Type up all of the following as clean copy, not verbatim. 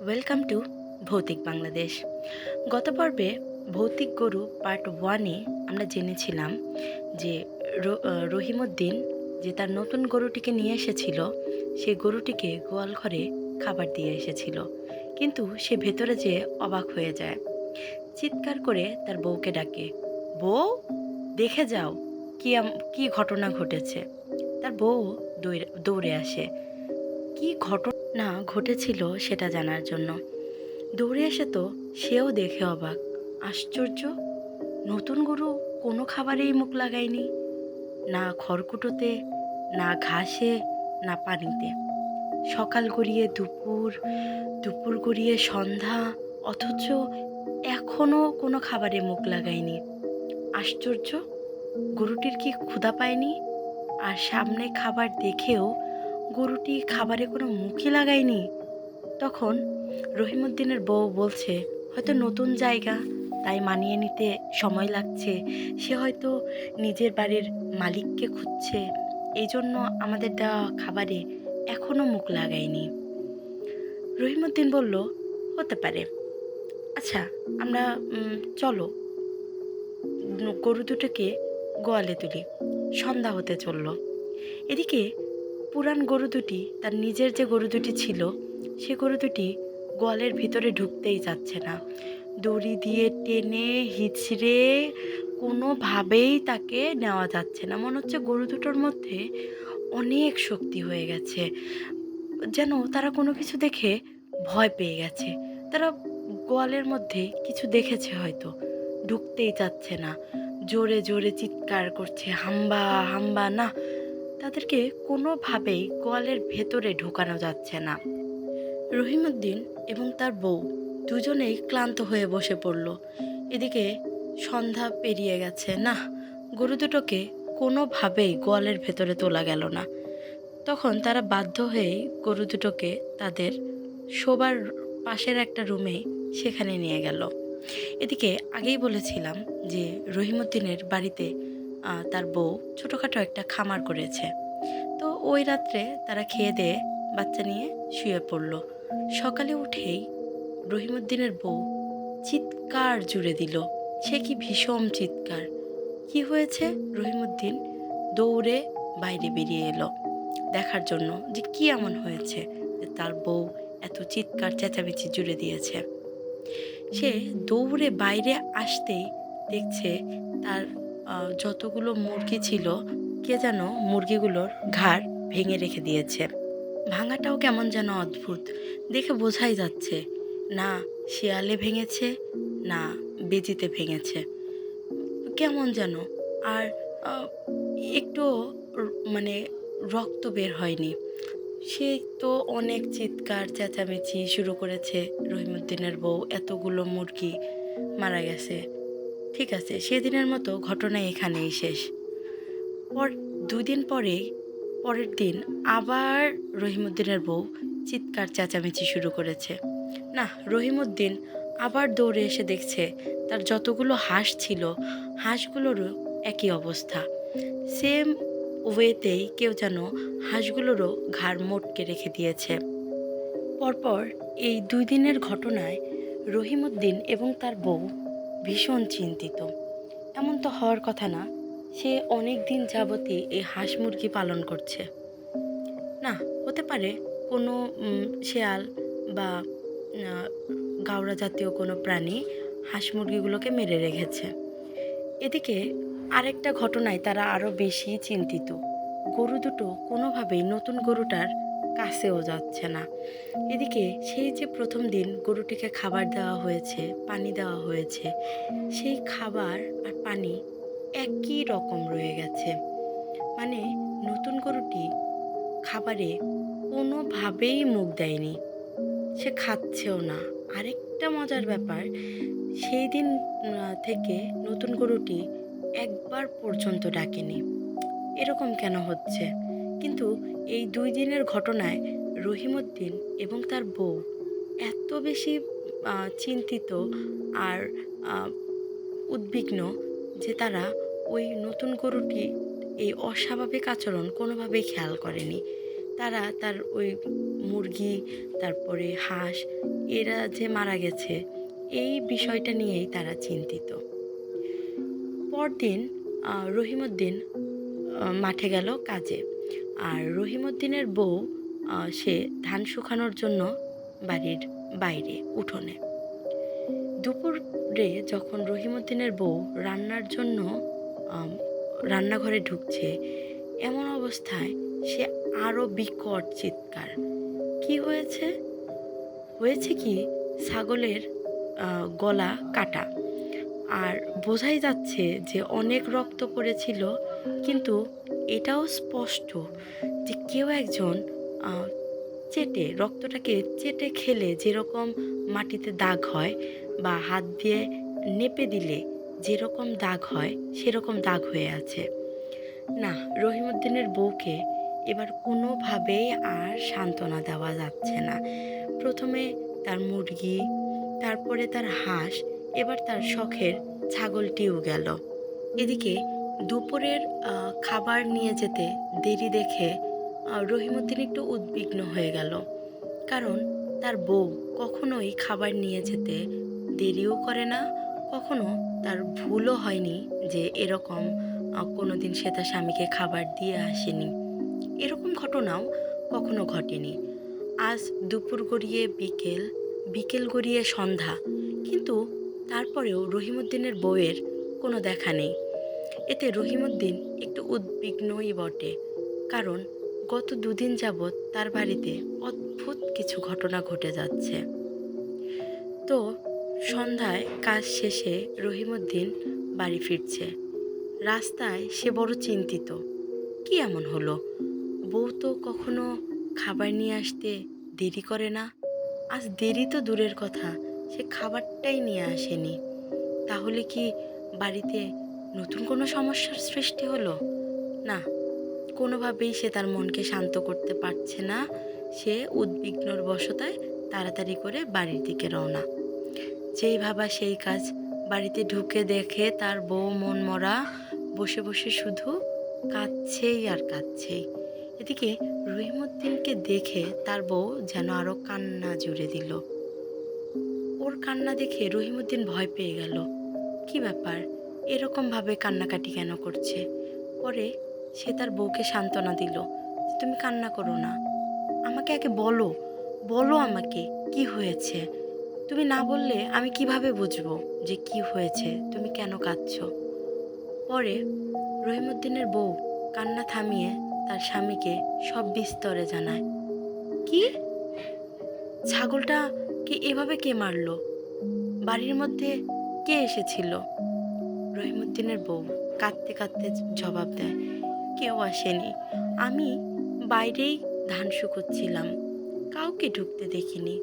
Welcome to ভৌতিক বাংলাদেশ। গত পর্বে ভৌতিক গরু পার্ট ওয়ানে আমরা জেনেছিলাম যে রহিমউদ্দিন যে তার নতুন গরুটিকে নিয়ে এসেছিল, সেই গরুটিকে গোয়াল ঘরে খাবার দিয়ে এসেছিল, কিন্তু সে ভেতরে যেয়ে অবাক হয়ে যায়। চিৎকার করে তার বউকে ডাকে, বউ দেখে যাও কি ঘটনা ঘটেছে। তার বউ দৌড়ে আসে কি ঘটনা ঘটেছিল সেটা জানার জন্য। দৌড়ে এসে তো সেও দেখে অবাক, আশ্চর্য, নতুন গরু কোনো খাবারেই মুখ লাগায়নি, না খড়কুটোতে, না ঘাসে, না পানিতে। সকাল গড়িয়ে দুপুর, দুপুর গড়িয়ে সন্ধ্যা, অথচ এখনও কোনো খাবারে মুখ লাগায়নি। আশ্চর্য, গরুটির কি ক্ষুধা পায়নি? আর সামনে খাবার দেখেও গরুটি খাবারে কোনো মুখই লাগায়নি। তখন রহিমউদ্দিনের বউ বলছে, হয়তো নতুন জায়গা, তাই মানিয়ে নিতে সময় লাগছে। সে হয়তো নিজের বাড়ির মালিককে খুঁজছে, এই জন্য আমাদের দেওয়া খাবারে এখনও মুখ লাগায়নি। রহিমউদ্দিন বলল, হতে পারে। আচ্ছা, আমরা চলো গরু দুটোকে গোয়ালে তুলি। সন্ধ্যা হতে চলল। এদিকে পুরান গরু দুটি, তার নিজের যে গরু দুটি ছিল, সে গরু দুটি গোয়ালের ভিতরে ঢুকতেই যাচ্ছে না। দড়ি দিয়ে টেনে হিচড়ে কোনোভাবেই তাকে নেওয়া যাচ্ছে না। মনে হচ্ছে গরু দুটোর মধ্যে অনেক শক্তি হয়ে গেছে, যেন তারা কোনো কিছু দেখে ভয় পেয়ে গেছে। তারা গোয়ালের মধ্যে কিছু দেখেছে হয়তো, ঢুকতেই চাচ্ছে না। জোরে জোরে চিৎকার করছে, হাম্বা হাম্বা, না, তাদেরকে কোনোভাবেই গোয়ালের ভেতরে ঢোকানো যাচ্ছে না। রহিমউদ্দিন এবং তার বউ দুজনেই ক্লান্ত হয়ে বসে পড়ল। এদিকে সন্ধ্যা পেরিয়ে গেছে, না, গরু দুটোকে কোনোভাবেই গোয়ালের ভেতরে তোলা গেল না। তখন তারা বাধ্য হয়েই গরু দুটোকে তাদের শোবার পাশের একটা রুমে সেখানে নিয়ে গেল। এদিকে আগেই বলেছিলাম যে রহিমউদ্দিনের বাড়িতে তার বউ ছোটোখাটো একটা খামার করেছে। তো ওই রাত্রে তারা খেয়ে দিয়ে বাচ্চা নিয়ে শুয়ে পড়ল। সকালে উঠেই রহিমউদ্দিনের বউ চিৎকার জুড়ে দিল। সে কি ভীষণ চিৎকার! কি হয়েছে? রহিমউদ্দিন দৌড়ে বাইরে বেরিয়ে এলো দেখার জন্য যে কি এমন হয়েছে যে তার বউ এত চিৎকার চেঁচামেচি জুড়ে দিয়েছে। সে দৌড়ে বাইরে আসতেই দেখছে তার যতগুলো মুরগি ছিল, কে যেন মুরগিগুলোর ঘাড় ভেঙে রেখে দিয়েছে। ভাঙাটাও কেমন যেন অদ্ভুত, দেখে বোঝাই যাচ্ছে না শিয়ালে ভেঙেছে, না বেজিতে ভেঙেছে, কেমন যেন। আর আহ, একটু মানে রক্ত বের হয়নি। সে তো অনেক চিৎকার চেঁচামেচি শুরু করেছে, রহিমউদ্দিনের বউ এতগুলো মুরগি মারা গেছে। ঠিক আছে, সেদিনের মতো ঘটনা এখানেই শেষ। পর 2 দিন পরেই, পরের দিন আবার রহিমউদ্দিনের বউ চিৎকার চেঁচামেচি শুরু করেছে। না, রহিমউদ্দিন আবার দৌড়ে এসে দেখছে তার যতগুলো হাঁস ছিল, হাঁসগুলোরও একই অবস্থা। সেম ওয়েতেই কেউ যেন হাঁসগুলোরও ঘাড় মোটকে রেখে দিয়েছে। পরপর এই 2 দিনের ঘটনায় রহিমউদ্দিন এবং তার বউ ভীষণ চিন্তিত। এমন তো হওয়ার কথা না, সে অনেক দিন যাবতই এই হাঁস মুরগি পালন করছে। না, হতে পারে কোনো শেয়াল বা আহ, গাওড়া জাতীয় কোনো প্রাণী হাঁস মুরগিগুলোকে মেরে রেখেছে। এদিকে আরেকটা ঘটনায় তারা আরও বেশি চিন্তিত। গরু দুটো কোনোভাবেই নতুন গরুটার কাছেও যাচ্ছে না। এদিকে সেই যে প্রথম দিন গরুটিকে খাবার দেওয়া হয়েছে, পানি দেওয়া হয়েছে, সেই খাবার আর পানি একই রকম রয়ে গেছে। মানে নতুন গরুটি খাবারে কোনোভাবেই মুখ দেয়নি, সে খাচ্ছেও না। আরেকটা মজার ব্যাপার, সেই দিন থেকে নতুন গরুটি একবার পর্যন্ত ডাকেনি। এরকম কেন হচ্ছে? কিন্তু এই 2 দিনের ঘটনায় রহিমউদ্দিন এবং তার বউ এত বেশি চিন্তিত আর আহ, উদ্বিগ্ন যে তারা ওই নতুন গরুটি এই অস্বাভাবিক আচরণ কোনোভাবেই খেয়াল করেনি। তারা তার ওই মুরগি, তারপরে হাঁস, এরা যে মারা গেছে এই বিষয়টা নিয়েই তারা চিন্তিত। পরদিন রহিমউদ্দিন মাঠে গেল কাজে। আর রহিমউদ্দিনের বউ সে ধান শুকানোর জন্য বাড়ির বাইরে উঠোনে। দুপুরে যখন রহিমউদ্দিনের বউ রান্নার জন্য আম, রান্নাঘরে ঢুকছে, এমন অবস্থায় সে আরও বিকট চিৎকার। কি হয়েছে? হয়েছে কি, ছাগলের গলা কাটা, আর বোঝাই যাচ্ছে যে অনেক রক্ত পড়েছিল। কিন্তু এটাও স্পষ্ট যে কেউ একজন রক্তটাকে চেটে খেলে যেরকম মাটিতে দাগ হয়, বা হাত দিয়ে নেপে দিলে যেরকম দাগ হয়, সেরকম দাগ হয়ে আছে। না, রহিমউদ্দিনের বউকে এবার কোনোভাবেই আর সান্ত্বনা দেওয়া যাচ্ছে না। প্রথমে তার মুরগি, তারপরে তার হাঁস, এবার তার শখের ছাগলটিও গেল। এদিকে দুপুরের খাবার নিয়ে যেতে দেরি দেখে রহিমউদ্দিন একটু উদ্বিগ্ন হয়ে গেল। কারণ তার বউ কখনোই খাবার নিয়ে যেতে দেরিও করে না, কখনো তার ভুলও হয়নি যে এরকম কোনো দিন সে তার স্বামীকে খাবার দিয়ে আসেনি। এরকম ঘটনাও কখনো ঘটেনি। আজ দুপুর গড়িয়ে বিকেল, বিকেল গড়িয়ে সন্ধ্যা, কিন্তু তারপরেও রহিমউদ্দিনের বউয়ের কোনো দেখা নেই। এতে রহিমউদ্দিন একটু উদ্বিগ্নই বটে, কারণ গত দুদিন যাবৎ তার বাড়িতে অদ্ভুত কিছু ঘটনা ঘটে যাচ্ছে। তো সন্ধ্যায় কাজ শেষে রহিমউদ্দিন বাড়ি ফিরছে। রাস্তায় সে বড় চিন্তিত। কি এমন হলো? বউ তো কখনো খাবার নিয়ে আসতে দেরি করে না। আজ দেরি তো দূরের কথা, সে খাবারটাই নিয়ে আসেনি। তাহলে কি বাড়িতে নতুন কোনো সমস্যার সৃষ্টি হলো? না, কোনোভাবেই সে তার মনকে শান্ত করতে পারছে না। সে উদ্বিগ্নর বশতায় তাড়াতাড়ি করে বাড়ির দিকে রওনা। যেই ভাবা সেই কাজ। বাড়িতে ঢুকে দেখে তার বউ মন মরা বসে বসে শুধু কাঁদছেই আর কাঁদছেই। এদিকে রহিমউদ্দিনকে দেখে তার বউ যেন আরো কান্না জুড়ে দিল। ওর কান্না দেখে রহিমউদ্দিন ভয় পেয়ে গেল। কি ব্যাপার, এরকমভাবে কান্নাকাটি কেন করছে? পরে সে তার বউকে সান্ত্বনা দিল, তুমি কান্না করো না, আমাকে আগে বলো, বলো আমাকে কি হয়েছে। তুমি না বললে আমি কিভাবে বুঝবো যে কি হয়েছে, তুমি কেন কাঁদছো? পরে রহিমউদ্দিনের বউ কান্না থামিয়ে তার স্বামীকে সব বিস্তরে জানায়। কি, ছাগলটাকে এভাবে কে মারলো? বাড়ির মধ্যে কে এসেছিল? রহিমউদ্দিনের বউ কাঁদতে কাঁদতে জবাব দেয়, কেউ আসেনি। আমি বাইরেই ধান শুকোচ্ছিলাম, কাউকে ঢুকতে দেখিনি।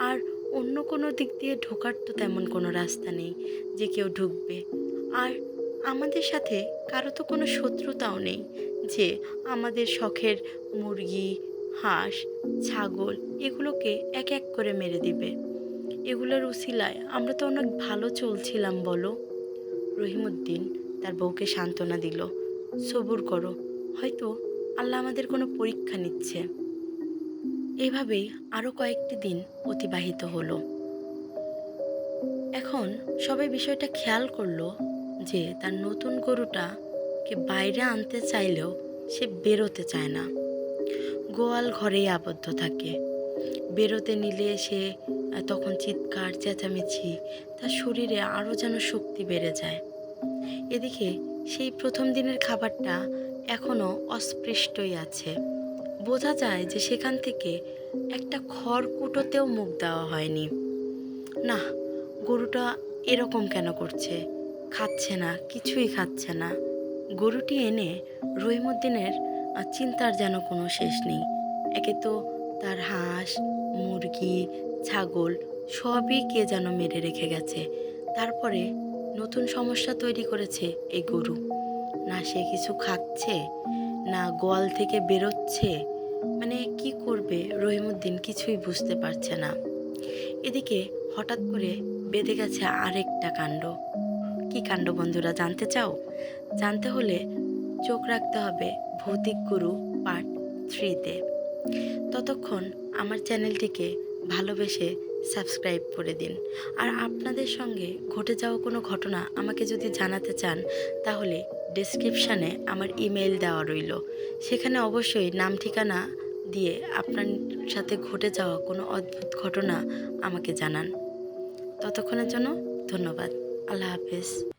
আর অন্য কোনো দিক দিয়ে ঢোকার তো তেমন কোনো রাস্তা নেই যে কেউ ঢুকবে। আর আমাদের সাথে কারো তো কোনো শত্রুতাও নেই যে আমাদের শখের মুরগি, হাঁস, ছাগল এগুলোকে এক এক করে মেরে দিবে। এগুলোর উছিলায় আমরা তো অনেক ভালো চলছিলাম, বলো। রহিমউদ্দিন তার বউকে সান্ত্বনা দিল, সবুর করো, হয়তো আল্লাহ আমাদের কোনো পরীক্ষা নিচ্ছে। এভাবেই আরও কয়েকটি দিন অতিবাহিত হলো। এখন সবাই বিষয়টা খেয়াল করলো যে তার নতুন গরুটাকে বাইরে আনতে চাইলেও সে বেরোতে চায় না, গোয়াল ঘরেই আবদ্ধ থাকে। বেরোতে নিলে সে তখন চিৎকার চেঁচামেচি, তার শরীরে আরও যেন শক্তি বেড়ে যায়। এদিকে সেই প্রথম দিনের খাবারটা এখনও অস্পৃষ্টই আছে। বোঝা যায় যে সেখান থেকে একটা খড়কুটোতেও মুখ দেওয়া হয়নি। না, গরুটা এরকম কেন করছে? খাচ্ছে না, কিছুই খাচ্ছে না। গরুটি এনে রহিমউদ্দিনের চিন্তার যেন কোনো শেষ নেই। একে তো তার হাঁস, মুরগি, ছাগল সবই কে যেন মেরে রেখে গেছে। তারপরে নতুন সমস্যা তৈরি করেছে এই গরু। না সে কিছু খাচ্ছে, না গোয়াল থেকে বেরোচ্ছে। মানে কি করবে রহিমউদ্দিন কিছুই বুঝতে পারছে না। এদিকে হঠাৎ করে বেঁধে গেছে আরেকটা কাণ্ড। কি কাণ্ড বন্ধুরা, জানতে চাও? জানতে হলে চোখ রাখতে হবে ভৌতিক গুরু পার্ট 3-তে। ততক্ষণ আমার চ্যানেলটিকে ভালোবেসে সাবস্ক্রাইব করে দিন। আর আপনাদের সঙ্গে ঘটে যাওয়া কোনো ঘটনা আমাকে যদি জানাতে চান, তাহলে ডেসক্রিপশানে আমার ইমেল দেওয়া রইল। সেখানে অবশ্যই নাম ঠিকানা দিয়ে আপনার সাথে ঘটে যাওয়া কোনো অদ্ভুত ঘটনা আমাকে জানান। ততক্ষণের জন্য ধন্যবাদ। আল্লাহ হাফেজ।